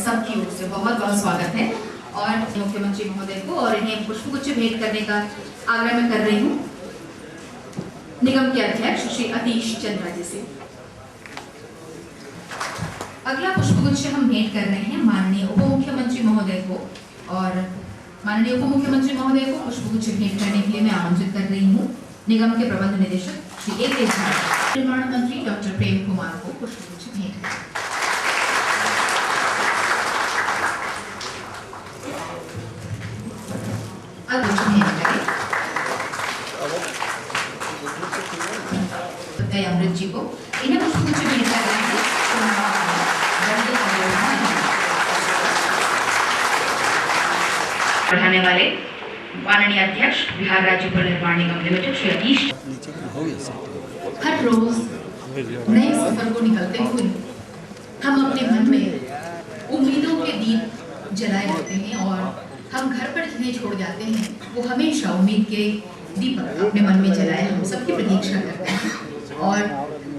सबकी ओर से बहुत बहुत स्वागत है और मुख्यमंत्री महोदय को और इन्हें पुष्पगुच्छ भेंट करने का आग्रह मैं कर रही हूँ निगम के अध्यक्ष श्री अतीश चंद्रा जी से। अगला पुष्पगुच्छ हम भेंट कर रहे हैं माननीय उप मुख्यमंत्री महोदय को और माननीय उप मुख्यमंत्री महोदय को पुष्पगुच्छ भेंट करने के लिए मैं आमंत्रित कर रही हूँ निगम के प्रबंध निदेशक श्री ए.के. झा, निर्माण मंत्री डॉक्टर प्रेम कुमार को पुष्पगुच्छ भेंट करें। अमृत जी को इन्हें पुष्पगुच्छ भेंट कर रहे हैं बढ़ाने वाले माननीय अध्यक्ष बिहार राज्य पुल निर्माण निगम लिमिटेड श्री अतीश। हर रोज नए सफर को निकलते हुए हम अपने मन में उम्मीदों के दीप जलाए रहते हैं और हम घर पर जिन्हें छोड़ जाते हैं वो हमेशा उम्मीद के दीपक अपने मन में जलाए हम सबकी प्रतीक्षा करते हैं और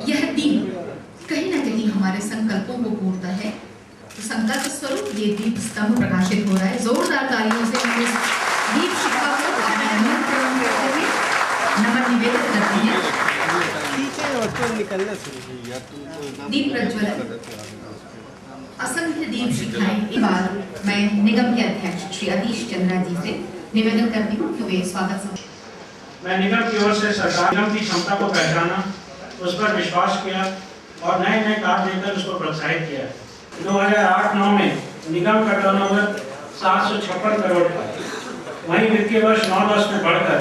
यह दीप कहीं ना कहीं हमारे संकल्पों को पूरता है। तो संकल्प स्वरूप ये दीप स्तंभ प्रकाशित हो रहा है। जोरदार तालियों से हम इस दीप शिखा को नमन निवेदित करते हैं। दीप प्रज्वलन असंख्य दीप शिखाएं। इस बार मैं निगम के अध्यक्ष श्री अतीश चंद्रा जी से निवेदन करती हूँ कि वे स्वागत मैं निगम की ओर से सरकार निगम की क्षमता को पहचाना, उस पर विश्वास किया और नए नए कार्य देकर उसको प्रोत्साहित किया। 2008-9 में निगम का टर्नओवर 756 करोड़ था, वहीं वित्तीय वर्ष 9-10 में बढ़कर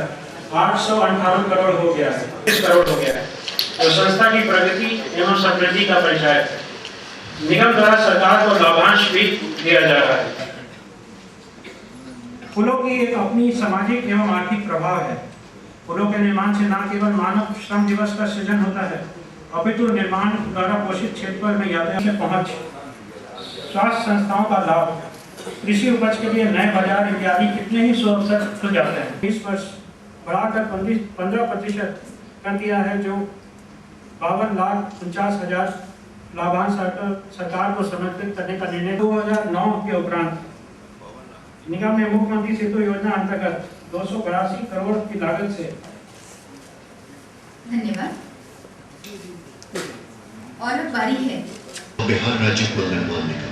818 करोड़ हो गया है, 30 करोड़ हो गया है, तो संस्था की प्रगति एवं समृद्धि का परिचय है। निगम द्वारा सरकार को लाभांश भी दिया जा रहा है। पुलों की एक अपनी सामाजिक एवं आर्थिक प्रभाव है। पुलों के निर्माण से न केवल मानव श्रम दिवस का सृजन होता है, अपितु निर्माण द्वारा पोषित क्षेत्र में यातायात से पहुंच, स्वास्थ्य संस्थाओं का लाभ, कृषि उपज के लिए नए बाजार इत्यादि कितने ही सौ अवसर खुल जाते हैं। 20 वर्ष बढ़ाकर 15% कर दिया है, जो 52,49,000 लाभांश सरकार को समर्पित करने का निर्णय 2009 के उपरांत निगम ने मुख्यमंत्री सेतु योजना अंतर्गत 282 करोड़ की लागत से। धन्यवाद। और अब बारी है बिहार राज्य पुल निर्माण निगम।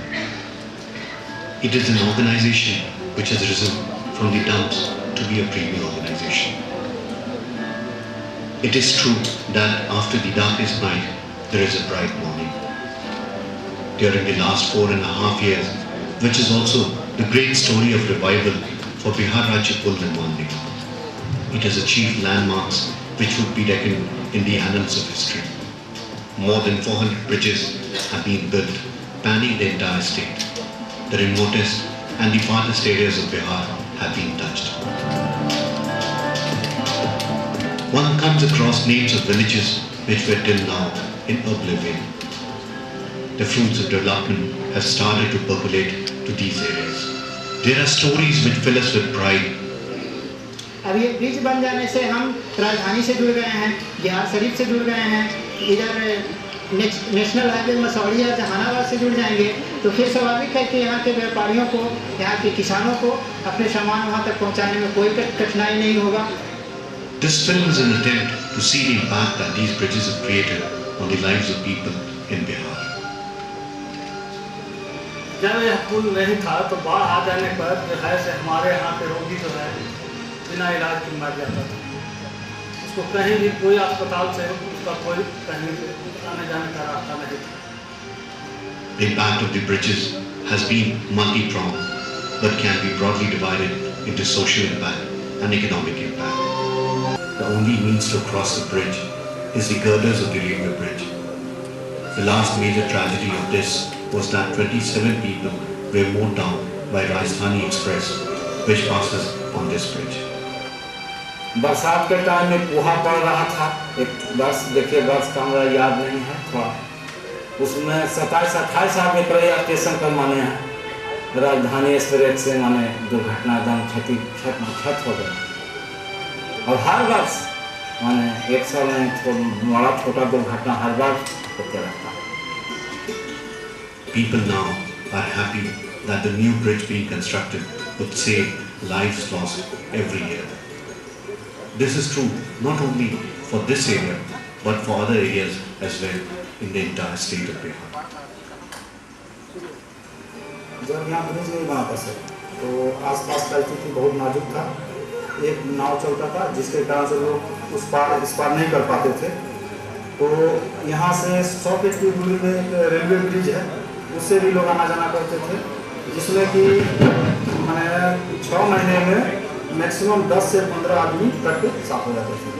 It is an organization which has risen from the dumps to be a premier organization. It is true that after the darkest night, there is a bright morning. During the last 4.5 years, which is also the great story of revival for Bihar Rajya Pul Nirman Nigam, it has achieved landmarks which would be reckoned in the annals of history. More than 400 bridges have been built, spanning the entire state. The remotest and the farthest areas of Bihar have been touched. One comes across names of villages which were till now in oblivion. The fruits of development have started to percolate to these areas. There are stories which fill us with pride. अब ये bridge बन जाने से हम राजधानी से जुड़ गए हैं, बिहार शरीफ से जुड़ गए हैं, इधर नेशनल हाईवे मसौड़ी या जहानाबाद से जुड़ जाएंगे, तो फिर स्वाभाविक है कि यहाँ के व्यापारियों को, यहाँ के किसानों को अपने सामान वहाँ तक पहुँचाने में कोई कठिनाई नहीं होगा। This film is an attempt to see the impact that these bridges have created on the lives of people in Bihar. जब यह पुल नहीं था तो बाढ़ आ जाने पर जो है से हमारे यहाँ पे रोगी जो है बिना इलाज के मर जाता था। उसको कहीं भी कोई अस्पताल से उसका कोई कहीं आने जाने का रास्ता नहीं था। The impact of the bridges has been multi-pronged, but can be broadly divided into social impact and economic impact. The only means to cross the bridge is the girders of the railway bridge. The last major tragedy of this was that 27 people were mowed down by Rajdhani Express, which passes on this bridge. बरसात के time में कोहा पड़ रहा था, एक बस देखिए बस का हमारा याद नहीं है थोड़ा, उसमें 27-28 आदमी पर स्टेशन पर माने हैं राजधानी एक्सप्रेस से माने दुर्घटना एकदम क्षत हो गई। और हर वर्ष माने 100 में बड़ा छोटा दुर्घटना हर बार होते रहता है। People now are happy that the new bridge being constructed would save lives lost every year. This is true not only for this area but for other areas as well in the entire state of Bihar. जब यहाँ bridge नहीं बना था sir, तो आसपास का स्थिति बहुत नाजुक था। एक नाव चलता था जिसके कारण से लोग उस पार इस पार नहीं कर पाते थे। तो यहाँ से 100 फीट की दूरी में एक रेलवे ब्रिज है, उससे भी लोग आना जाना करते थे, जिसमें कि मैंने 6 महीने में मैक्सिमम 10 से 15 आदमी तक साफ हो जाते थे।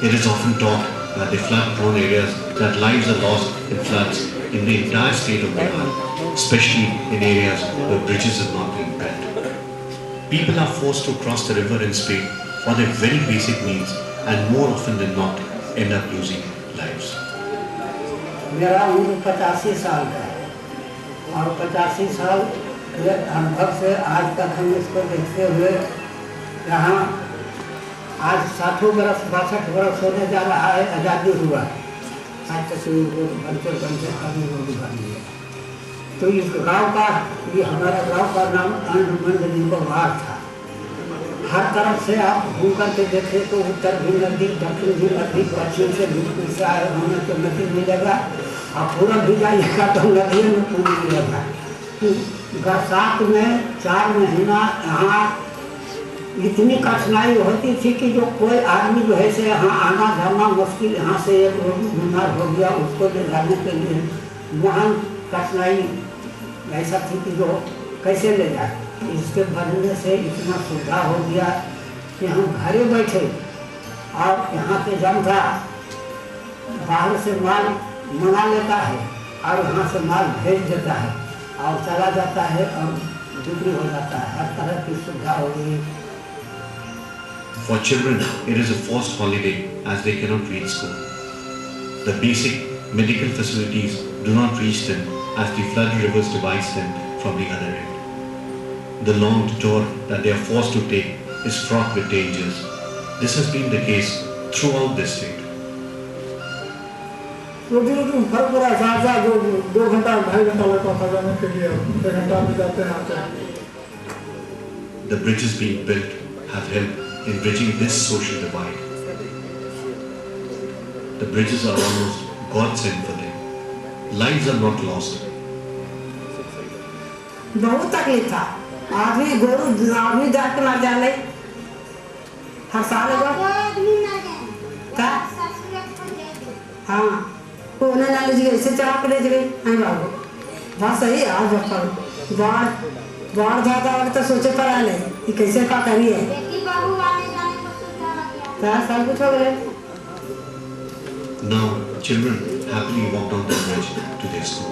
It is often taught that the flood-prone areas that lives are lost in floods in the entire state of Bihar, especially in areas where bridges have not been built. People are forced to cross the river in speed for their very basic needs and more often than not end up losing lives. मेरा उम्र 85 साल का है और 85 साल के अनुभव से आज तक हम इसको देखते हुए यहाँ आज 60 बरस 62 बरस होने जा रहा है, आज़ादी हुआ। आज तक बनते करने को भी बन गया। तो इस गांव का, ये हमारा गांव का नाम अंडमंडलीवार था। हर तरफ से आप घूम करके देखें तो उत्तर भी नदी, दक्षिण भी नदी, पश्चिम से भी पूछा है होने तो नदी मिलेगा, और पूरब भी जाइएगा तो नदी में पूरी मिलेगा। बरसात में 4 महीना यहाँ इतनी कठिनाई होती थी कि जो कोई आदमी जो है से यहाँ आना जाना मुश्किल। यहाँ से एक रोगी बीमार हो गया, उसको ले जाने के लिए महान कठिनाई ऐसा थी कि जो कैसे ले जाए। इसके बनने से इतना सुविधा हो गया कि हम घरे बैठे और यहाँ के जनता बाहर से माल मंगा लेता है और यहाँ से माल भेज देता है और चला जाता है और बिक्री हो जाता है। हर तरह की सुविधा हो गई। For children, it is a forced holiday as they cannot reach school. The basic medical facilities do not reach them as the flood rivers divides them from the other end. The long detour that they are forced to take is fraught with dangers. This has been the case throughout this state. The bridges being built have helped in bridging this social divide. The bridges are almost godsend for them. Lives are not lost. बहुत तकलीफ था। आदमी गोरू आदमी जाके मर जाने हर साल हाँ कोने ना ले गए ऐसे चढ़ा के ले गए हैं बाबू। बात सही है। आज बाढ़ ज़्यादा और तो सोचे पर आ ले कि कैसे का करिए सब कुछ हो गए। Now children happily walk down the bridge to their school.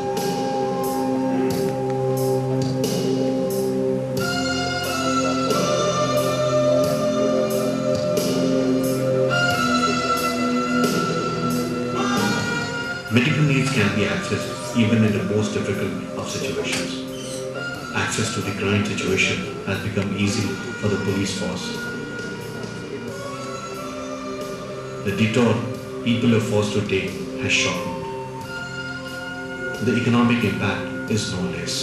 Medical needs can be accessed even in the most difficult of situations. Access to the crime situation has become easy for the police force. The detour people are forced to take has shortened. The economic impact is no less.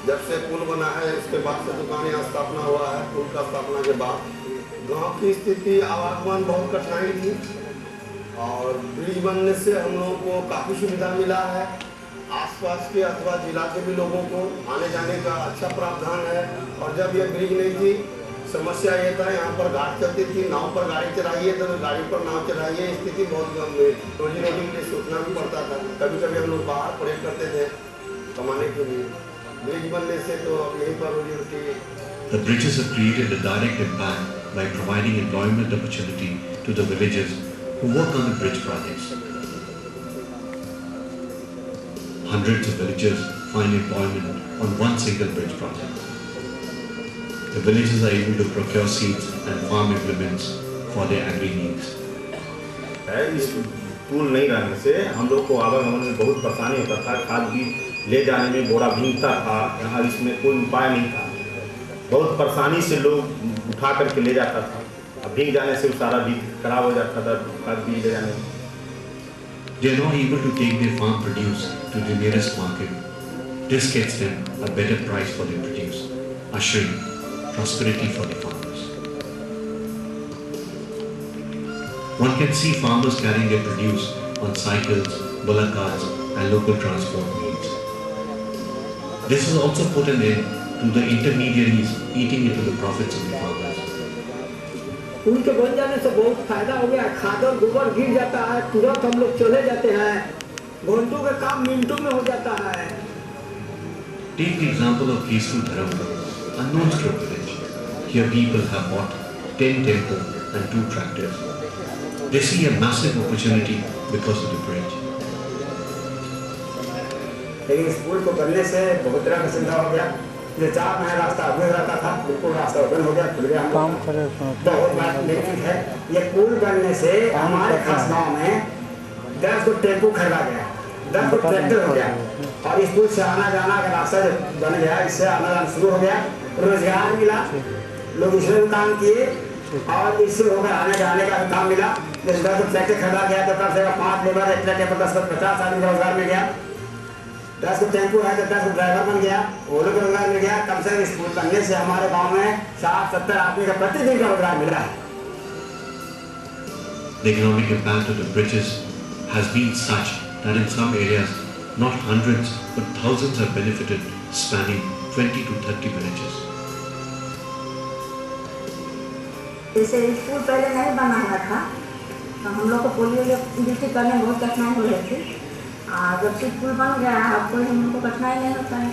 जब से पुल बना है उसके बाद से दुकानें स्थापना हुआ है। पुल का स्थापना के बाद गांव की स्थिति आवागमन बहुत कठिनाई थी और ब्रिज बनने से हम लोगों को काफ़ी सुविधा मिला है। आसपास के अथवा जिला के भी लोगों को आने जाने का अच्छा प्रावधान है। और जब ये ब्रिज नहीं थी समस्या ये था यहाँ पर घाट चलती थी, नाव पर गाड़ी चलाइए तो गाड़ी पर नाव चलाइए, स्थिति बहुत गंभीर थी। रोजी रोटी के लिए सोचना भी पड़ता था। कभी कभी हम लोग बाहर परेड करते थे कमाने के लिए। ब्रिज बनने से तो अब यहीं पर रोजी रोटी। The bridges have created a direct impact by providing employment opportunity to the villagers who work on the bridge projects. Hundreds of villagers find employment on one single bridge project. The villagers are able to procure seeds and farm implements for their agri needs. इस पुल नहीं रहने से हम लोग को आवागमन में बहुत परेशानी होता था। खाद बीज ले जाने में बड़ा भीगता था। यहाँ इसमें कोई उपाय नहीं था। बहुत परेशानी से लोग उठा करके ले जाता था। अब भीग जाने से सारा बीज खराब हो जाता था। खाद बीज ले जाने में They are not able to take their farm produce to the nearest market This gets them a better price for their produce, ushering prosperity for the farmers. One can see farmers carrying their produce on cycles, bullock carts and local transport means. This has also put an end to the intermediaries eating into the profits of the farmers. उनके बन जाने से बहुत फायदा हो गया। खाद और गोबर गिर जाता है, तुरंत हम लोग चले जाते हैं, घंटों का काम मिनटों में हो जाता है। Take the example of peaceful Dharampur, a non-stroke village. Here people have bought 10 tempo and 2 tractors. They see a massive opportunity because of the bridge. लेकिन स्कूल को बनने से बहुत तरह का सुविधा हो गया। जो 4 महीने रास्ता अवरुद्ध रहता था, बिल्कुल रास्ता ओपन हो गया, खुल गया। बहुत बात बेनिफिट है। ये पुल बनने से हमारे खास गाँव में 10 को टेम्पो खरीदा गया, 10 को ट्रैक्टर हो गया, और इस पुल से आना जाना का रास्ता जो बन गया, इससे आना जाना शुरू हो गया, रोजगार मिला, लोग इसमें काम किए और इससे होकर आने जाने का काम मिला। जैसे 10 को ट्रैक्टर खरीदा गया तो कम से कम 5 लेबर, एक ट्रैक्टर पर 10 को 50 आदमी का रोजगार मिल गया। 10 को टेम्पो है तो 10 को ड्राइवर बन गया, वो लोग रोजगार मिल गया। कम से कम स्कूल बनने से हमारे गाँव में 60-70 आदमी का प्रतिदिन का रोजगार मिला है। The economic impact of the bridges has been such that in some areas, not hundreds but thousands have benefited, spanning 20 to 30 villages. जैसे स्कूल पहले नहीं बना हुआ था तो हम लोग को पोलियो ड्यूटी करने में बहुत कठिनाई हो रही थी। जब से स्कूल बन गया है अब कोई हम लोग को कठिनाई नहीं होता है।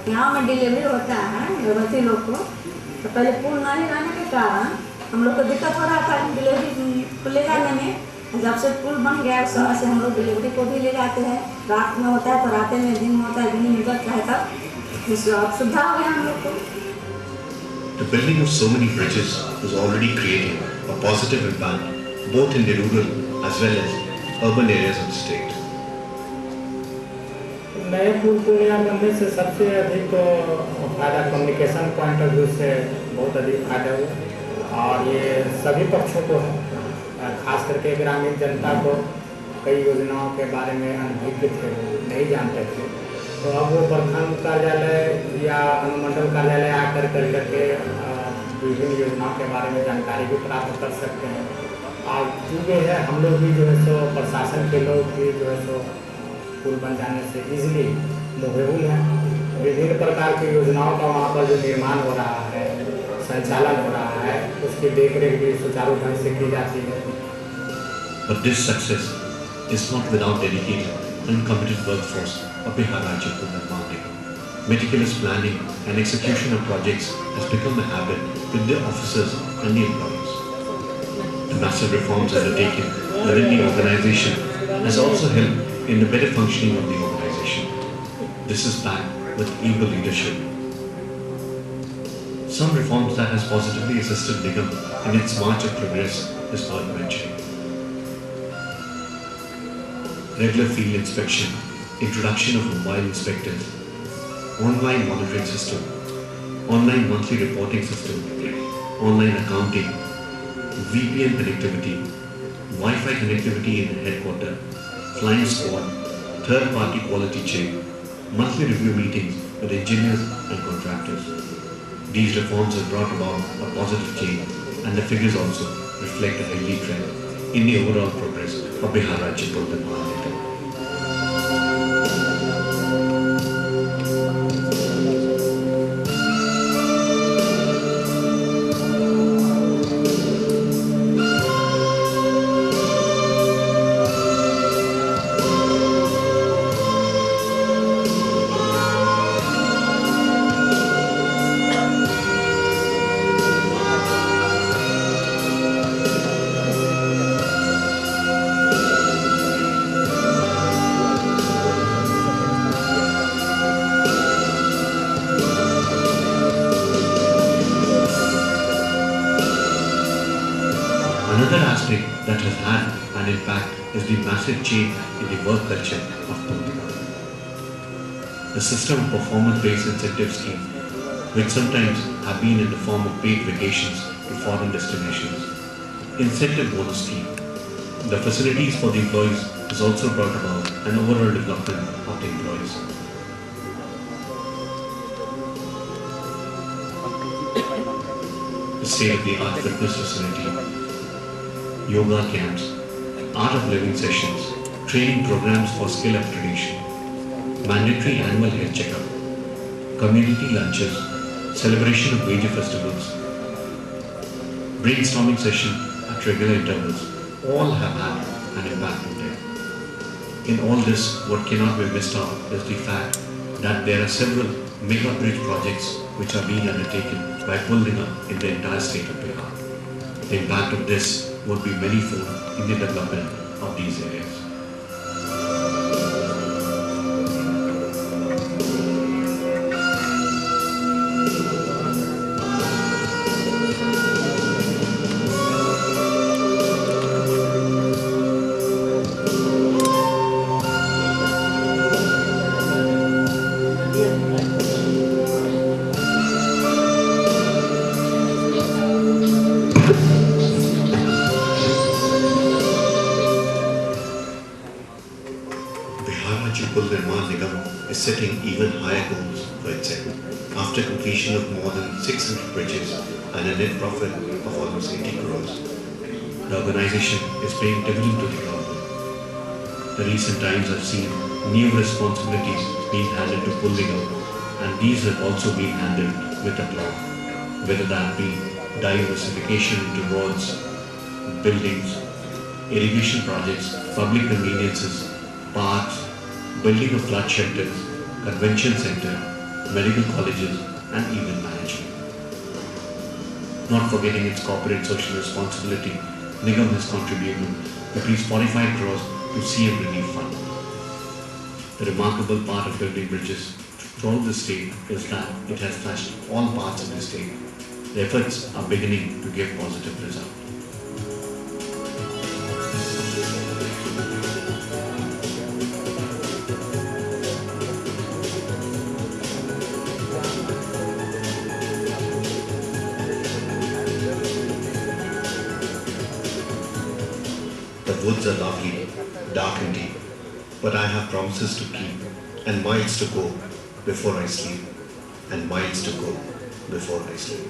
यहाँ में डिलीवरी होता है गर्भवती लोग को, तो पहले पुल नहीं रहने के कारण हम लोग को दिक्कत हो रहा था डिलीवरी को ले जाने में। जब से पुल बन गया उस समय से हम लोग डिलीवरी को भी ले जाते हैं। रात में होता है तो रात में, दिन में होता है दिन में, जब चाहे तब सुविधा हो गया हम लोग को। The building of so many bridges is already creating a positive impact both in the rural as well as urban areas of the state. नए पुल को यहाँ बनने से सबसे अधिक तो फायदा कम्युनिकेशन पॉइंट ऑफ व्यू से बहुत अधिक फायदा हुआ, और ये सभी पक्षों को है। खास करके ग्रामीण जनता को कई योजनाओं के बारे में अनभिज्ञ थे, नहीं जानते थे, तो अब वो प्रखंड कार्यालय या अनुमंडल कार्यालय आकर करके विभिन्न योजनाओं के बारे में जानकारी भी प्राप्त कर सकते हैं। और चूँकि है हम लोग भी जो है सो प्रशासन के लोग भी जो है सो पुल बन जाने से ईजिली मूवेबल हैं। विभिन्न प्रकार की योजनाओं का वहाँ पर जो निर्माण हो रहा है, संचालन हो रहा है, उसकी देखरेख भी सुचारू ढंग से की जाती है। But this success is not without dedicated and committed workforce of Bihar Rajya Pul Nirman Nigam. Meticulous planning and execution of projects has become a habit with the officers and the employees. The massive reforms undertaken within the organization has also helped in the better functioning of the organization. This is backed with able leadership. Some reforms that has positively assisted Nigam in its march of progress is worth mentioning. Regular field inspection, introduction of mobile inspectors, online monitoring system, online monthly reporting system, online accounting, VPN connectivity, Wi-Fi connectivity in the headquarters, flying squad, third-party quality check, monthly review meetings with engineers and contractors. These reforms have brought about a positive change, and the figures also reflect a healthy trend in the overall progress of Bihar Rajya Pul Nirman Nigam. Another aspect that has had an impact is the massive change in the work culture of Pul Nigam. The system of performance-based incentive scheme, which sometimes have been in the form of paid vacations to foreign destinations, incentive bonus scheme, the facilities for the employees has also brought about an overall development of the employees. the state-of-the-art fitness facility, yoga camps, art of living sessions, training programs for skill upgradation, mandatory annual health checkup, community lunches, celebration of major festivals, brainstorming session at regular intervals, all have had an impact on them. In all this, what cannot be missed out is the fact that there are several mega bridge projects which are being undertaken by Pull-Nigam in the entire state of Bihar. The impact of this would be manifold in the development of these areas. Pull-Nigam is setting even higher goals for itself. After completion of more than 600 bridges and a net profit of almost 80 crores, the organization is paying dividend to the government. The recent times have seen new responsibilities being handed to Pull-Nigam, and these have also been handled with aplomb, whether that be diversification into roads, buildings, irrigation projects, public conveniences, parks, building of flood shelters, convention center, medical colleges, and even management. Not forgetting its corporate social responsibility, Nigam has contributed rupees 45 crores to CM Relief Fund. The remarkable part of building bridges throughout the state is that it has touched all parts of the state. The efforts are beginning to give positive results. The woods are lovely, dark and deep, but I have promises to keep, and miles to go before I sleep, and miles to go before I sleep.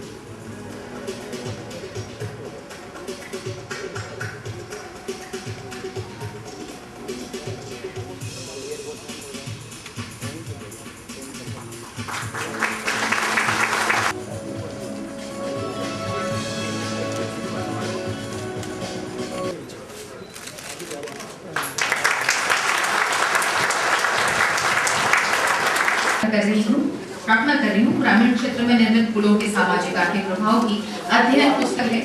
प्रार्थना कर रही हूँ ग्रामीण क्षेत्र में निर्मित पुलों के सामाजिक आर्थिक प्रभाव की अध्ययन पुस्तक है।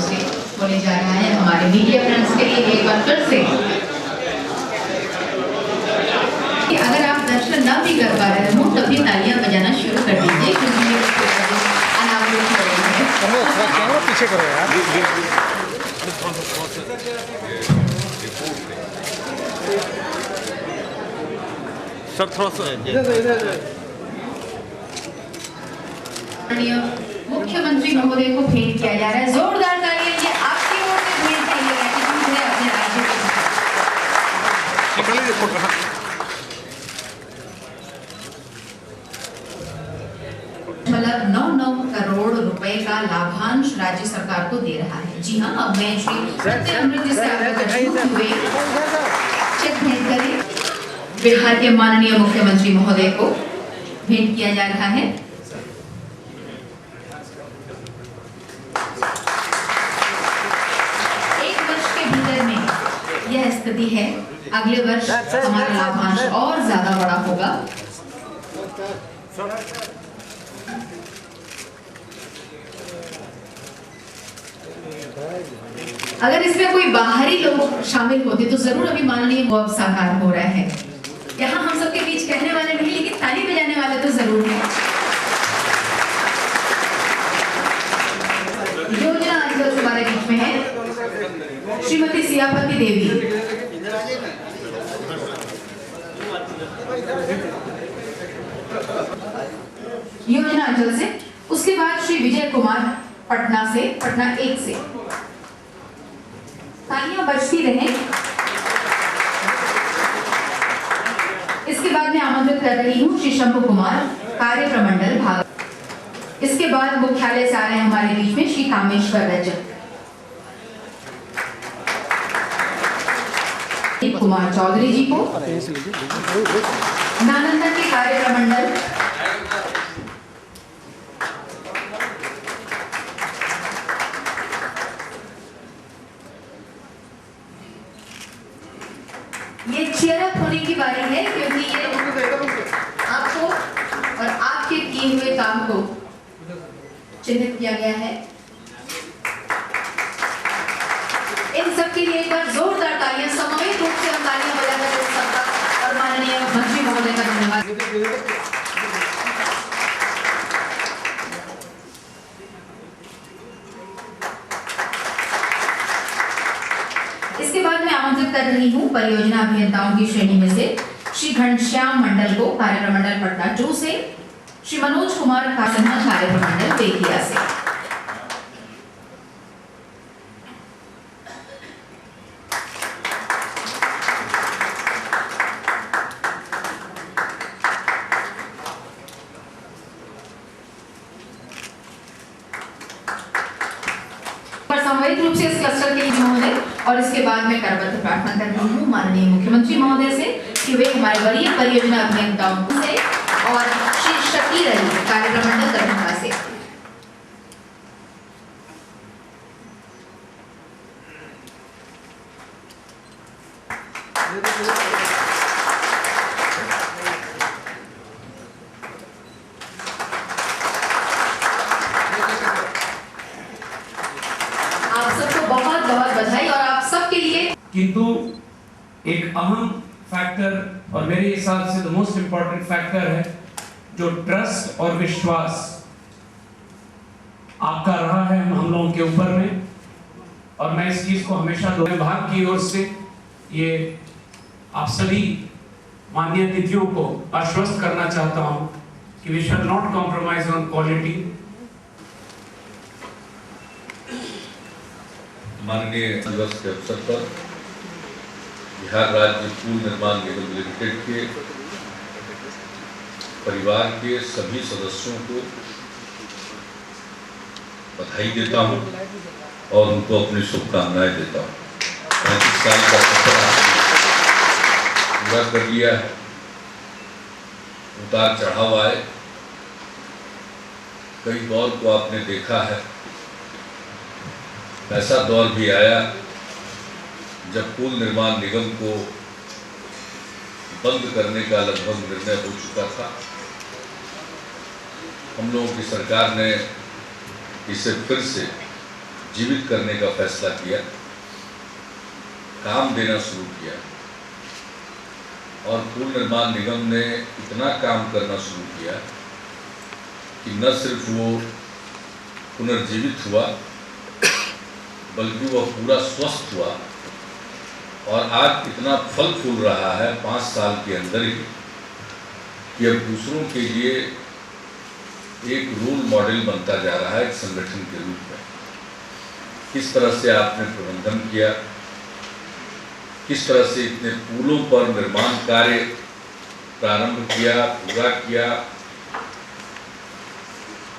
से बोले जा रहा है हमारे मीडिया फ्रेंड्स के लिए एक बार फिर से कि अगर आप दर्शन न भी कर पा रहे हो तब भी तालियां बजाना शुरू कर दीजिए क्योंकि अनावरण हो रही है। पीछे करो यार। सर थोड़ा सा मुख्यमंत्री महोदय को भेंट किया जा रहा है। जोरदार तालियां ये आपकी ओर से भेंट चाहिएगा कि दूसरे अपने राज्य मतलब 9 करोड़ रुपए का लाभांश राज्य सरकार को दे रहा है। जी हाँ, अब मैं श्री सत्य अमृत से चेक भेंट करें बिहार के माननीय मुख्यमंत्री महोदय को भेंट किया जा रहा है। यह स्थिति है, अगले वर्ष हमारा लाभांश और ज्यादा बड़ा होगा। अगर इसमें कोई बाहरी लोग शामिल होते तो जरूर अभी माननीय साकार हो रहा है। यहाँ हम सबके बीच कहने वाले नहीं लेकिन ताली बजाने वाले तो जरूर हैं। श्रीमती सियापति देवी, योजना अंचल से। उसके बाद श्री विजय कुमार पटना से, पटना 1 से। तालियां बजती रहें। इसके बाद मैं आमंत्रित कर रही हूँ श्री शंभु कुमार, कार्य प्रमंडल भाग। इसके बाद मुख्यालय से आ रहे हैं हमारे बीच में श्री कामेश्वर रजक, कुमार चौधरी जी को, नालंदा के कार्य प्रमंडल, ये चीयर अप होने की बारी है, क्योंकि ये आपको और आपके किए हुए काम को चिन्हित किया गया है। इन सब के लिए एक बार जोरदार तालियां, समवेत रूप से हम तालियां बजाकर इस सबका और माननीय मंत्री महोदय का धन्यवाद। इसके बाद मैं आमंत्रित कर रही हूँ परियोजना अभियंताओं की श्रेणी में से श्री घनश्याम मंडल को, कार्य प्रमंडल पटना 2 से, श्री मनोज कुमार सिन्हा, कार्य प्रमंडल बेतिया से। सामूहिक रूप से इस क्लस्टर के लिए महोदय, और इसके बाद में करबद्ध प्रार्थना कर रही हूँ माननीय मुख्यमंत्री महोदय से कि वे हमारे वरीय परियोजना अभियंताओं से और श्री शकीर अली, कार्य प्रमंडल दरभंगा से। किंतु एक अहम फैक्टर और मेरे हिसाब से द मोस्ट इंपॉर्टेंट फैक्टर है जो ट्रस्ट और विश्वास आपका रहा है हम लोगों के ऊपर में, और मैं इस चीज को हमेशा विभाग की ओर से ये आप सभी माननीय अतिथियों को आश्वस्त करना चाहता हूं कि we shall not compromise on quality. माननीय दिवस के अवसर पर बिहार राज्य पूल निर्माण निगम लिमिटेड के परिवार के सभी सदस्यों को बधाई देता हूं और उनको अपनी शुभकामनाएं देता हूं। 35 साल का सफर पूरा कर लिया है, उतार चढ़ाव आए, कई दौर को आपने देखा है। ऐसा दौर भी आया जब पुल निर्माण निगम को बंद करने का लगभग निर्णय हो चुका था। हम लोगों की सरकार ने इसे फिर से जीवित करने का फैसला किया, काम देना शुरू किया, और पुल निर्माण निगम ने इतना काम करना शुरू किया कि न सिर्फ वो पुनर्जीवित हुआ बल्कि वह पूरा स्वस्थ हुआ, और आज इतना फल फूल रहा है 5 साल के अंदर ही कि अब दूसरों के लिए एक रोल मॉडल बनता जा रहा है एक संगठन के रूप में। किस तरह से आपने प्रबंधन किया, किस तरह से इतने पुलों पर निर्माण कार्य प्रारंभ किया, पूरा किया,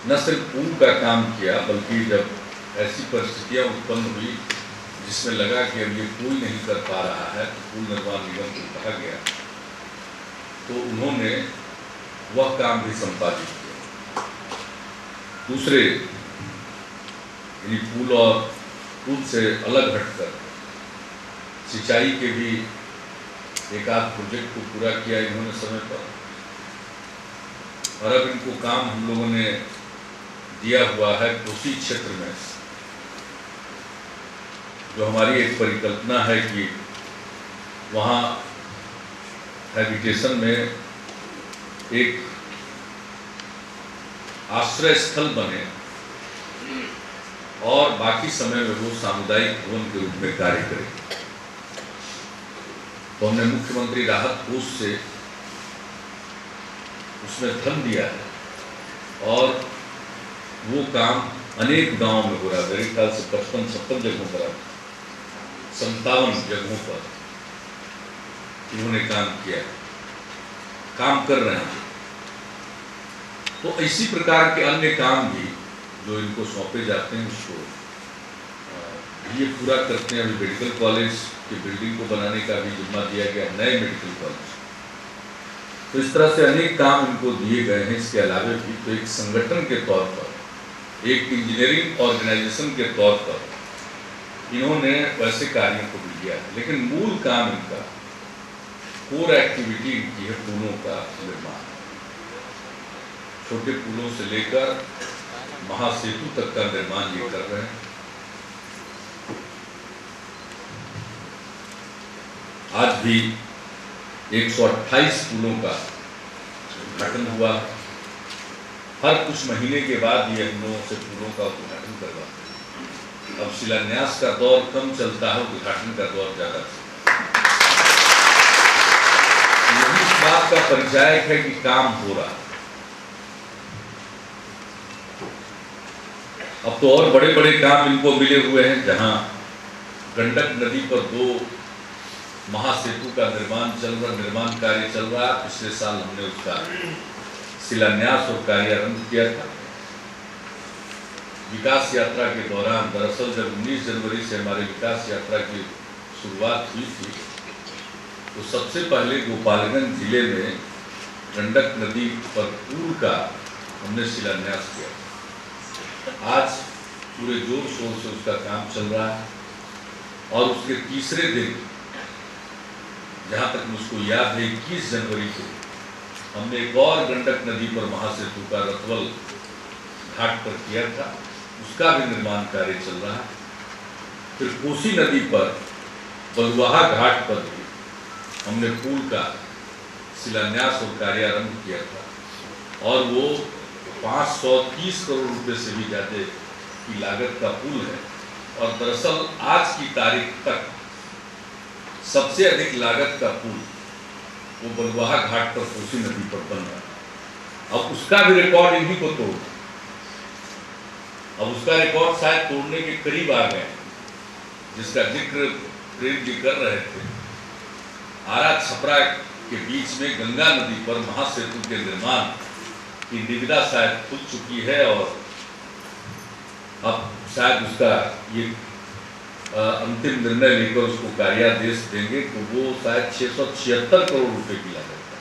न सिर्फ पुल का काम किया बल्कि जब ऐसी परिस्थितियां उत्पन्न हुई जिसमें लगा कि अब ये कोई नहीं कर पा रहा है, तो पुल निर्माण निगम को कहा गया, तो उन्होंने वह काम भी संपादित किया। दूसरे यानी पुल और पुल से अलग हटकर सिंचाई के भी एक आध प्रोजेक्ट को पूरा किया इन्होंने समय पर, और अब इनको काम हम लोगों ने दिया हुआ है कोसी क्षेत्र में, जो हमारी एक परिकल्पना है कि वहाँ हैबिटेशन में एक आश्रय स्थल बने और बाकी समय में वो सामुदायिक भवन के रूप में कार्य करेगी। तो हमने मुख्यमंत्री राहत कोष से उसमें धन दिया है और वो काम अनेक गांव में हो रहा है। मेरे ख्याल से 55-56 जगहों पर, 57 जगहों पर इन्होंने काम किया है, काम कर रहे हैं। तो इसी प्रकार के अन्य काम भी जो इनको सौंपे जाते हैं उसको ये पूरा करते हैं। अभी मेडिकल कॉलेज की बिल्डिंग को बनाने का भी जिम्मा दिया गया, नए मेडिकल कॉलेज। तो इस तरह से अनेक काम इनको दिए गए हैं। इसके अलावा भी तो एक संगठन के तौर पर, एक इंजीनियरिंग ऑर्गेनाइजेशन के तौर पर इन्होंने वैसे कार्यों को भी किया है, लेकिन मूल काम इनका, कोर एक्टिविटी इनकी है पुलों का निर्माण। छोटे पुलों से लेकर महासेतु तक का निर्माण ये कर रहे हैं। आज भी 128 पुलों का उद्घाटन हुआ। हर कुछ महीने के बाद ये हम लोगों से पुलों का उद्घाटन करवाते हैं। अब शिलान्यास का दौर कम चलता है, उद्घाटन का दौर ज्यादा चलता है। यही इस बात का परिचायक है कि काम हो रहा है। अब तो और बड़े बड़े काम इनको मिले हुए हैं, जहां गंडक नदी पर 2 महासेतु का निर्माण कार्य चल रहा है। पिछले साल हमने उसका शिलान्यास और कार्यारंभ किया था। विकास यात्रा के दौरान, दरअसल जब 19 जनवरी से हमारी विकास यात्रा की शुरुआत हुई थी, तो सबसे पहले गोपालगंज जिले में गंडक नदी पर पुल का हमने शिलान्यास किया। आज पूरे जोर शोर से उसका काम चल रहा है और उसके तीसरे दिन, जहां तक मुझको याद है, 21 जनवरी को हमने एक और गंडक नदी पर महासेतु का रतवल घाट पर किया था। उसका भी निर्माण कार्य चल रहा है। फिर कोसी नदी पर बलुआहा घाट पर भी हमने पुल का शिलान्यास और कार्यारंभ किया था और वो 530 करोड़ रुपए से भी ज्यादा की लागत का पुल है। और दरअसल आज की तारीख तक सबसे अधिक लागत का पुल वो बलुआहा घाट पर कोसी नदी पर बन रहा है। अब उसका भी रिकॉर्ड इन्हीं को तोड़, अब उसका रिकॉर्ड शायद तोड़ने के करीब आ गए, जिसका जिक्र प्रेम जी कर रहे थे। आरा छपरा के बीच में गंगा नदी पर महासेतु के निर्माण की निविदा शायद खुल चुकी है और अब शायद उसका ये अंतिम निर्णय लेकर उसको कार्यादेश देंगे, तो वो शायद 676 करोड़ रुपए की लागत है।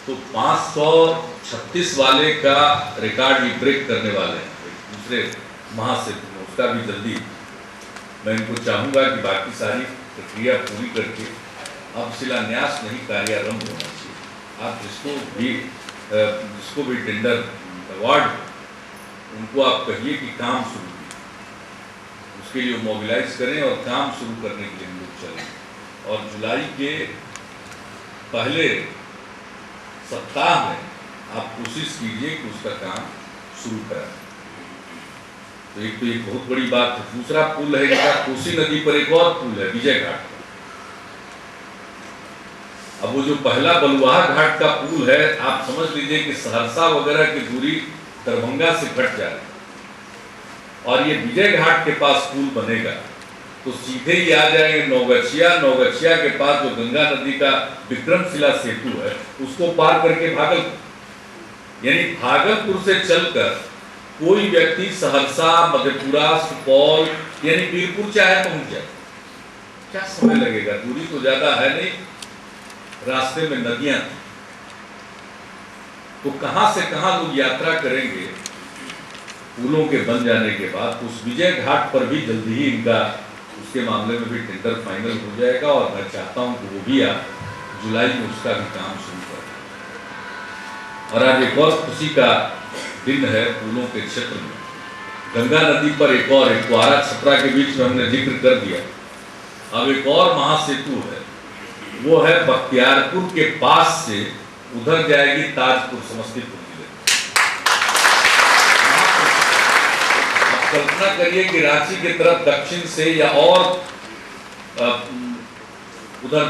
तो 536 वाले का रिकॉर्ड ये ब्रेक करने वाले हैं दूसरे महासेतु में। उसका भी जल्दी मैं इनको चाहूँगा कि बाकी सारी प्रक्रिया पूरी करके अब शिलान्यास नहीं, कार्यारंभ होना चाहिए। आप जिसको भी टेंडर अवार्ड, उनको आप कहिए कि काम शुरू कीजिए, उसके लिए मोबिलाइज करें और काम शुरू करने के लिए हम लोग चलें। और जुलाई के पहले सप्ताह में आप कोशिश कीजिए कि उसका काम शुरू कराएं। तो एक बहुत बड़ी बात है। दूसरा पुल है इनका कोसी नदी पर, एक और पुल है विजय घाट। अब वो जो पहला बलुआहा घाट का पुल है, आप समझ लीजिए कि सहरसा वगैरह की दूरी दरभंगा से घट जा रही है और ये विजय घाट के पास पुल बनेगा तो सीधे ही आ जाएंगे नौगछिया। नौगछिया के पास जो गंगा नदी का विक्रमशिला सेतु है, उसको पार करके भागलपुर, यानी भागलपुर से चलकर कोई व्यक्ति सहरसा, मधेपुरा, सुपौल यानी वीरपुर चाहे पहुंच जाए। क्या समय लगेगा? दूरी तो ज्यादा है नहीं, रास्ते में नदियां, तो कहां से कहां लोग यात्रा करेंगे पुलों के बन जाने के बाद। तो उस विजय घाट पर भी जल्दी ही इनका, उसके मामले में भी टेंडर फाइनल हो जाएगा और मैं चाहता हूं कि वो भी जुलाई में उसका भी काम शुरू करें। और आज एक और खुशी का दिन है पुलों के क्षेत्र में। गंगा नदी पर एक और, एक आरा छपरा के बीच में हमने जिक्र कर दिया, अब एक और महासेतु है, वो है बख्तियारपुर के पास से उधर जाएगी ताजपुर, समस्तीपुर जिले। कल्पना करिए कि रांची की तरफ दक्षिण से या और उधर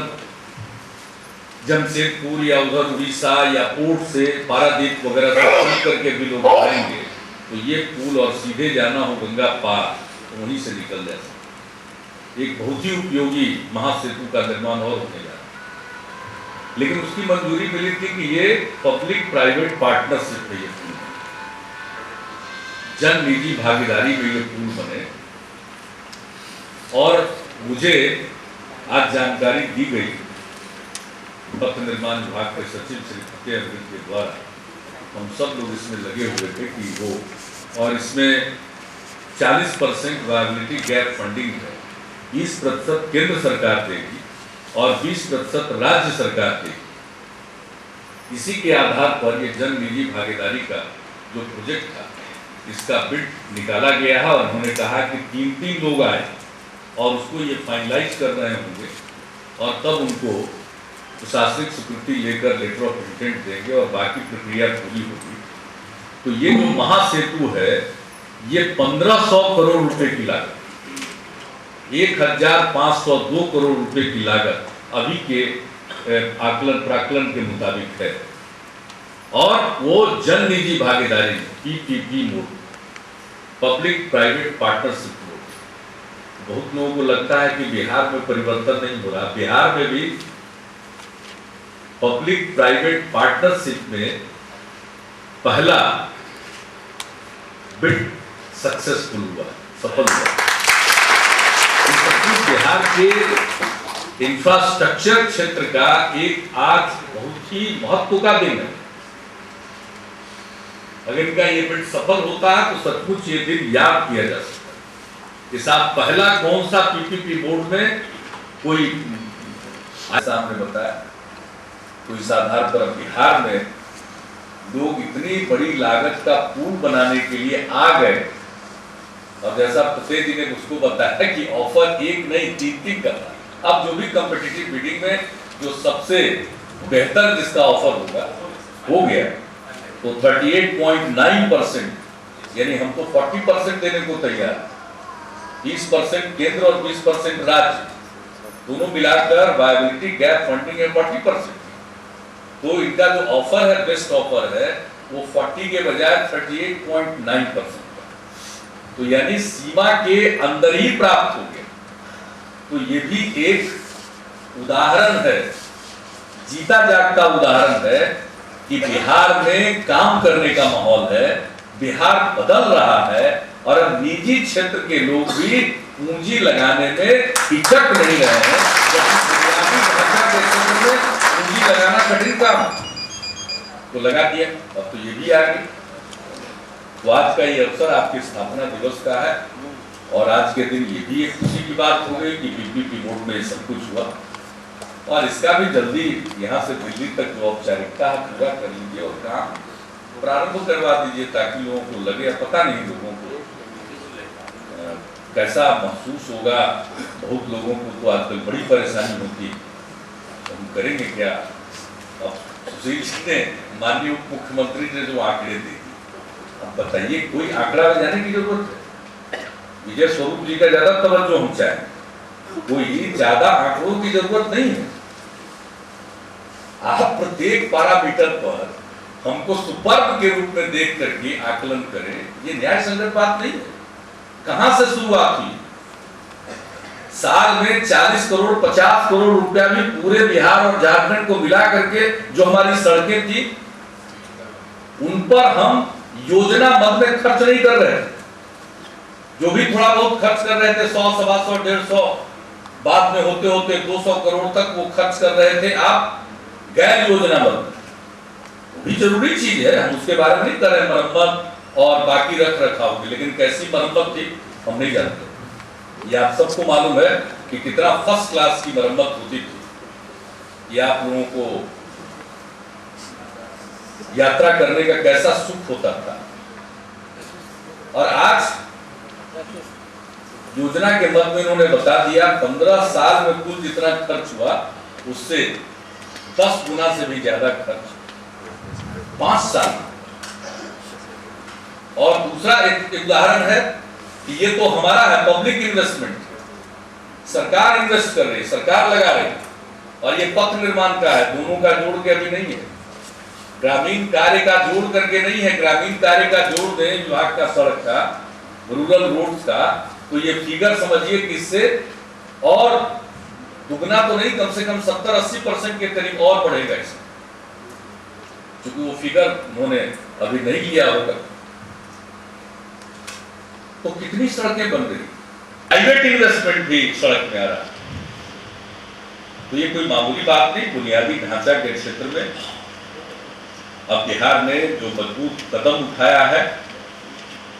जमशेदपुर या उधर उड़ीसा या पोर्ट से पारादीप वगैरह से पुल करके भी लोग आएंगे, तो ये पुल और सीधे जाना हो गंगा पार, तो वहीं से निकल जा सकते। एक बहुत ही उपयोगी महासेतु का निर्माण और होने जा रहा है। लेकिन उसकी मंजूरी मिली थी कि ये पब्लिक प्राइवेट पार्टनरशिप है, ये पुल जन निजी भागीदारी में ये पुल बने। और मुझे आज जानकारी दी गई पथ निर्माण विभाग के सचिव श्री फतेह अहमद के द्वारा, हम सब लोग इसमें लगे हुए थे कि वो, और इसमें 40% वायबिलिटी गैप फंडिंग है, 20% केंद्र सरकार देगी और 20% राज्य सरकार देगी। इसी के आधार पर ये जन निजी भागीदारी का जो प्रोजेक्ट था, इसका बिड निकाला गया है और उन्होंने कहा कि 3 लोग आए और उसको ये फाइनलाइज कर रहे होंगे और तब उनको प्रशासनिक स्वीकृति लेकर लेटर ऑफ इंटेंट देंगे और बाकी प्रक्रिया पूरी होगी। तो ये जो महासेतु है, ये 1500 करोड़ रुपए की लागत, 1502 करोड़ रुपए की लागत अभी के आकलन प्राकलन के मुताबिक है। और वो जन निजी भागीदारी PPP mode, public private partnership mode. बहुत लोगों को लगता है कि बिहार में परिवर्तन नहीं हो रहा। बिहार में भी पब्लिक प्राइवेट पार्टनरशिप में पहला बिड सक्सेसफुल हुआ, सफल हुआ। बिहार के इंफ्रास्ट्रक्चर क्षेत्र का एक आज बहुत ही महत्व का दिन है। अगर इनका ये बिड सफल होता है तो सचमुच ये दिन याद किया जा सकता है कि साहब पहला कौन सा PPP बोर्ड में कोई सामने बताया। तो इस आधार पर बिहार में लोग इतनी बड़ी लागत का पुल बनाने के लिए आ गए। अब जैसा फतेह जी ने उसको बताया कि ऑफर एक नहीं 3 का था। अब जो भी कॉम्पिटिटिव बिडिंग में जो सबसे बेहतर जिसका ऑफर होगा हो गया, तो 38.9%, यानी हम तो 40% देने को तैयार, 20% केंद्र और 20% राज्य, दोनों मिलाकर वायबिलिटी गैप फंडिंग है 40%। तो इनका जो ऑफर है, बेस्ट ऑफर है, वो 40 के बजाय 38.9%, तो यानी सीमा के अंदर ही प्राप्त हो गया। तो ये भी एक उदाहरण है, जीता जागता उदाहरण है कि बिहार में काम करने का माहौल है, बिहार बदल रहा है और अब निजी क्षेत्र के लोग भी पूंजी लगाने में हिचक नहीं रहे हैं। पूंजी लगाना कठिन काम तो लगा दिया, अब तो ये भी आ गई। तो आज का ये अवसर आपके स्थापना दिवस का है और आज के दिन ये भी एक खुशी की बात हो गई कि PPP बोर्ड में सब कुछ हुआ और इसका भी जल्दी यहाँ से दिल्ली तक जो औपचारिकता है पूरा कर लीजिए और काम प्रारंभ करवा दीजिए ताकि लोगों को लगे। पता नहीं लोगों को कैसा महसूस होगा। बहुत लोगों को तो आजकल बड़ी परेशानी होती है, तो हम करेंगे क्या। अब सुशील जी ने, माननीय उप मुख्यमंत्री ने जो आंकड़े दिए, अब बताइए कोई आंकड़ा में जाने की जरूरत है? विजय स्वरूप जी का ज्यादा तवज्जो हम चाहें, कोई ज्यादा आंकड़ों की जरूरत नहीं है। आप प्रत्येक पैरामीटर पर हमको सुपर्ब के रूप में देख करके आकलन करें, ये न्याय संगत बात नहीं है। कहां से शुरुआत हुई? साल में 40 करोड़ 50 करोड़ रुपया भी पूरे बिहार और झारखंड को मिला करके जो हमारी सड़कें थी, उन पर हम योजना मद में खर्च नहीं कर रहे। जो भी थोड़ा बहुत खर्च कर रहे थे, 100 सवा 100 150, बाद में होते होते 200 करोड़ तक वो खर्च कर रहे थे आप गैर योजना मद। भी जरूरी चीज है, हम उसके बारे में नहीं कर रहे मरम्मत और बाकी रख रखाव की, लेकिन कैसी मरम्मत थी हम नहीं जानते। ये आप सबको मालूम है कि कितना फर्स्ट क्लास की मरम्मत होती थी। ये आप लोगों को यात्रा करने का कैसा सुख होता था। और आज योजना के मद में इन्होंने बता दिया 15 साल में कुल जितना खर्च हुआ उससे 10 गुना से भी ज्यादा खर्च 5 साल। और दूसरा एक उदाहरण है कि ये तो हमारा है, पब्लिक इन्वेस्टमेंट, सरकार इन्वेस्ट कर रही है, सरकार लगा रही है, और ये पथ निर्माण का है, दोनों का जोड़ के अभी नहीं है, ग्रामीण कार्य का जोड़ करके नहीं है। ग्रामीण कार्य का जोड़ दें विभाग का, सड़क का, रूरल रोड्स का, तो ये फिगर समझिए कि इससे और दुगना तो नहीं, कम से कम 70-80% के करीब और बढ़ेगा इसमें, क्योंकि वो फिगर उन्होंने अभी नहीं लिया होगा। तो कितनी सड़कें बन रही, प्राइवेट इन्वेस्टमेंट भी सड़क में आ रहा है, तो ये कोई मामूली बात नहीं। बुनियादी ढांचा के क्षेत्र में अब बिहार ने जो मजबूत कदम उठाया है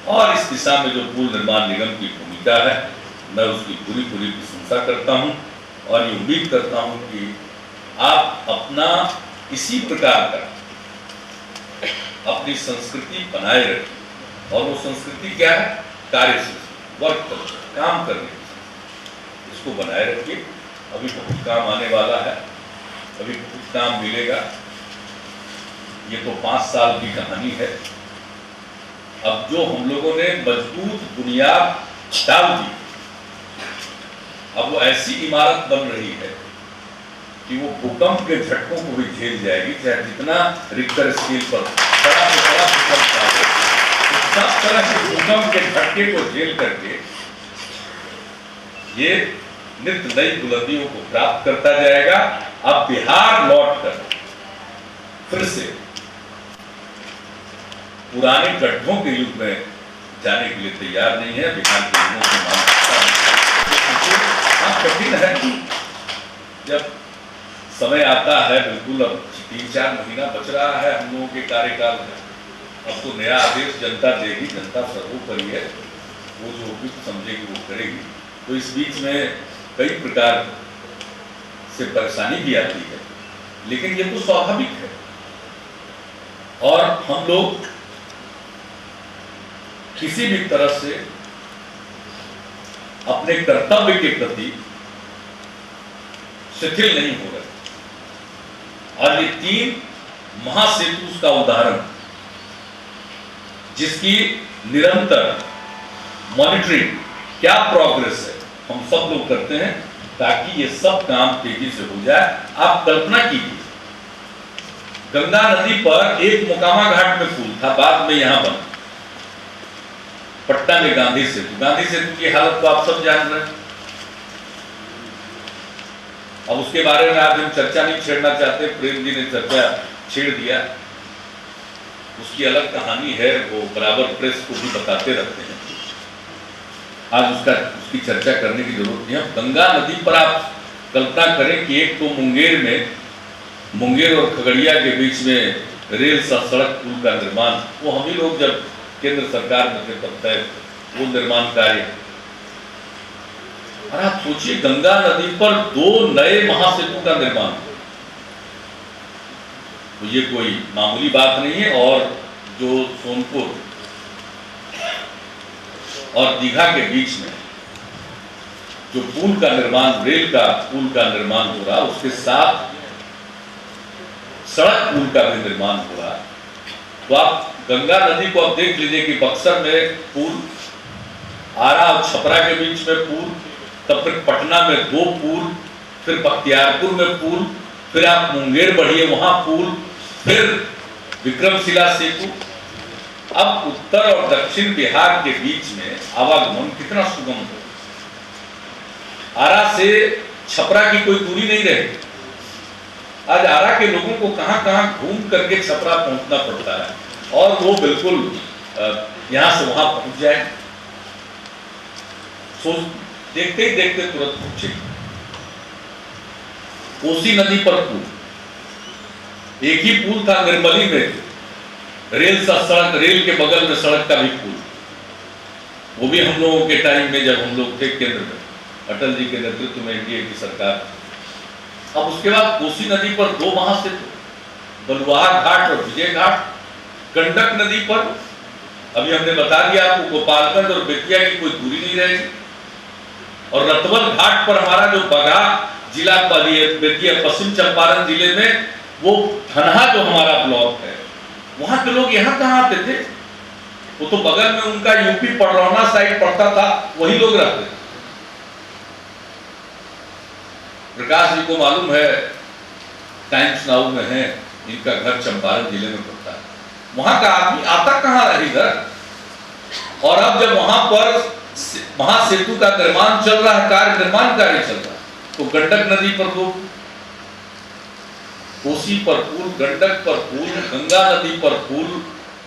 और इस दिशा में जो पुल निर्माण निगम की भूमिका है, मैं उसकी पूरी प्रशंसा करता हूं और ये उम्मीद करता हूं कि आप अपना इसी प्रकार का अपनी संस्कृति बनाए रखें। और वो संस्कृति क्या है? कार्य से वर्क कर, काम करने, इसको बनाए रखिए। अभी बहुत काम आने वाला है, अभी बहुत काम मिलेगा। ये तो 5 साल की कहानी है। अब जो हम लोगों ने मजबूत बुनियाद डाल दी, अब वो ऐसी इमारत बन रही है कि वो भूकंप के झटकों को भी झेल जाएगी, चाहे जितना रिक्टर स्केल पर बड़ा से बड़ा भूकंप आए, सब तरह के भूकंप के झटके को झेल करके ये नित्य नई बुलंदियों को प्राप्त करता जाएगा। अब बिहार लौट कर फिर से पुराने गड्ढों के युग में जाने के लिए तैयार नहीं है। बिहार के लोगों को मानसिकता कठिन है। जब समय आता है, बिल्कुल अब 3-4 महीना बच रहा है हम लोगों के कार्यकाल में, अब तो नया आदेश जनता देगी, जनता सर्वोपरि है, वो जो उपयुक्त समझेगी वो करेगी। तो इस बीच में कई प्रकार से परेशानी भी आती है, लेकिन ये तो स्वाभाविक है। और हम लोग किसी भी तरह से अपने कर्तव्य के प्रति शिथिल नहीं हो रहे। और ये 3 महासेतु का उदाहरण, जिसकी निरंतर मॉनिटरिंग, क्या प्रोग्रेस है, हम सब लोग करते हैं ताकि ये सब काम तेजी से हो जाए। आप कल्पना कीजिए, गंगा नदी पर एक मोकामा घाट में पुल था, बाद में यहां बना, पटना में गांधी सेतु। गांधी सेतु की हालत तो आप सब जान रहे हैं। अब उसके बारे में आज हम चर्चा नहीं छेड़ना चाहते, प्रेम जी ने चर्चा छेड़ दिया, उसकी अलग कहानी है, वो बराबर प्रेस को भी बताते रहते हैं। आज उसकी चर्चा करने की जरूरत नहीं है। गंगा नदी पर आप कल्पना करें कि एक तो मुंगेर और खगड़िया के बीच में रेल सड़क पुल का निर्माण, वो हम ही लोग जब केंद्र सरकार में थे तब तय वो निर्माण कार्य। और आप सोचिए, गंगा नदी पर 2 नए महासेतु का निर्माण, तो ये कोई मामूली बात नहीं है। और जो सोनपुर और दीघा के बीच में जो पुल का निर्माण, रेल का पुल का निर्माण हो रहा, उसके साथ सड़क पुल का भी निर्माण हो रहा। तो आप गंगा नदी को अब देख लीजिए कि बक्सर में पुल, आरा और छपरा के बीच में पुल, तब फिर पटना में 2 पुल, फिर बख्तियारपुर में पुल, फिर आप मुंगेर बढ़िए वहां पुल, फिर विक्रमशिला सेतु। अब उत्तर और दक्षिण बिहार के बीच में आवागमन कितना सुगम हो। आरा से छपरा की कोई दूरी नहीं रही। आज आरा के लोगों को कहां-कहां घूम करके छपरा पहुंचना पड़ता है, और वो बिल्कुल यहां से वहां पहुंच जाए। सोच देखते ही देखते तुरंत पहुंचे। कोसी नदी पर पुल, एक ही पुल था निर्मली में, रेल के बगल में सड़क का भी पुल, वो भी हम लोगों के टाइम में जब हम लोग थे केंद्र में, अटल जी के नेतृत्व में एनडीए की सरकार। अब उसके बाद कोसी नदी पर 2 महासेतु, बलुआहा घाट और विजय घाट। गंडक नदी पर अभी हमने बता दिया आपको, गोपालगंज और बेतिया की कोई दूरी नहीं रहेगी। और रतवल घाट पर हमारा जो बगहा जिला बेतिया पश्चिम चंपारण जिले में वो धनहा जो हमारा ब्लॉक है, वहां के लोग यहाँ कहाँ आते थे? वो तो बगल में उनका यूपी पड़रौना साइड पड़ता था, वही लोग रहते थे। प्रकाश जी को मालूम है, टाइम्स नाउ में है, इनका घर चंपारण जिले में पड़ता है। वहां का आदमी आता कहां रहा इधर। और अब जब वहां पर महासेतु का निर्माण चल रहा है, निर्माण कार्य चल रहा है, तो गंडक नदी पर दो, कोसी पर पुल, गंडक पर पुल, गंगा नदी पर पुल,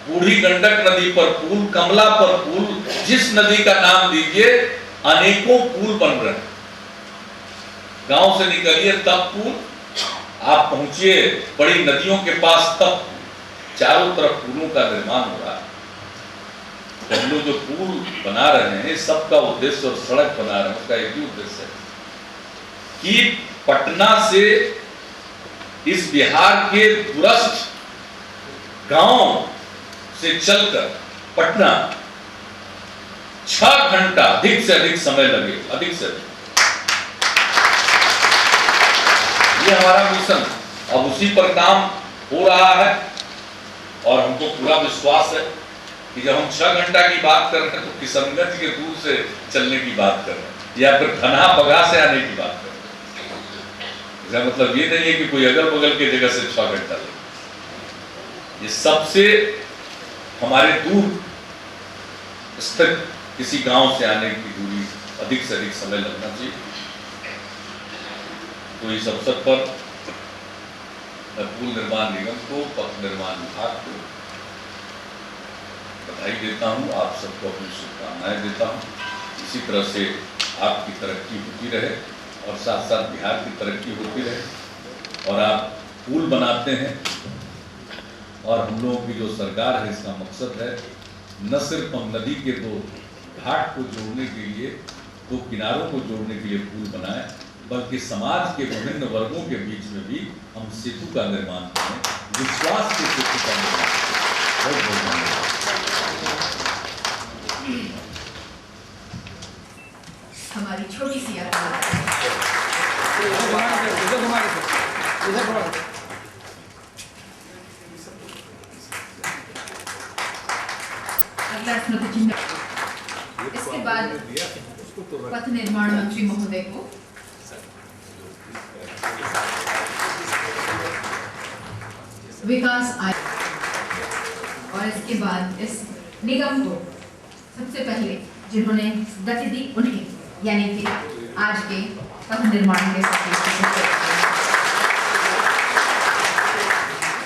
बूढ़ी गंडक नदी पर पुल, कमला पर पुल, जिस नदी का नाम दीजिए अनेकों पुल बन रहे हैं। गांव से निकलिए तब पुल, आप पहुंचिए बड़ी नदियों के पास तब चारों तरफ पुलों का निर्माण हो रहा है। हम लोग जो पुल बना रहे हैं सबका उद्देश्य, और सड़क बना रहे हैं उसका एक ही उद्देश्य है कि पटना से इस बिहार के दूरस्थ गांव से चलकर पटना 6 घंटा अधिक से अधिक समय लगे, अधिक से अधिक। ये हमारा मिशन अब उसी पर काम हो रहा है और हमको पूरा विश्वास है कि जब हम 6 घंटा की बात कर रहे हैं तो किशनगंज के दूर से चलने की बात कर रहे हैं या फिर धनहा बगा से आने की बात कर रहे हैं। इसका मतलब ये नहीं है कि कोई अगल बगल की जगह से 6 घंटा लगे। ये सबसे हमारे दूर स्थित किसी गांव से आने की दूरी अधिक से अधिक समय लगना चाहिए। तो इस अवसर पर मैं पुल निर्माण निगम को, पथ निर्माण विभाग को बधाई देता हूं, आप सबको अपनी शुभकामनाएं देता हूं। इसी तरह से आपकी तरक्की होती रहे और साथ साथ बिहार की तरक्की होती रहे। और आप पुल बनाते हैं और हम लोगों की जो सरकार है इसका मकसद है न सिर्फ हम नदी के 2 घाट को जोड़ने के लिए, 2 किनारों को जोड़ने के लिए पुल बनाएं, बल्कि समाज के विभिन्न वर्गों के बीच में भी हम सेतु का निर्माण करें, विश्वास के सेतु का निर्माण करें। बहुत बहुत धन्यवाद। हमारी छोटी सी यात्रा अगला स्मृति चिन्ह। इसके बाद पथ निर्माण मंत्री महोदय को विकास आयोग और इसके बाद इस निगम को सबसे पहले जिन्होंने गति दी उन्हें, यानी कि आज के पथ निर्माण के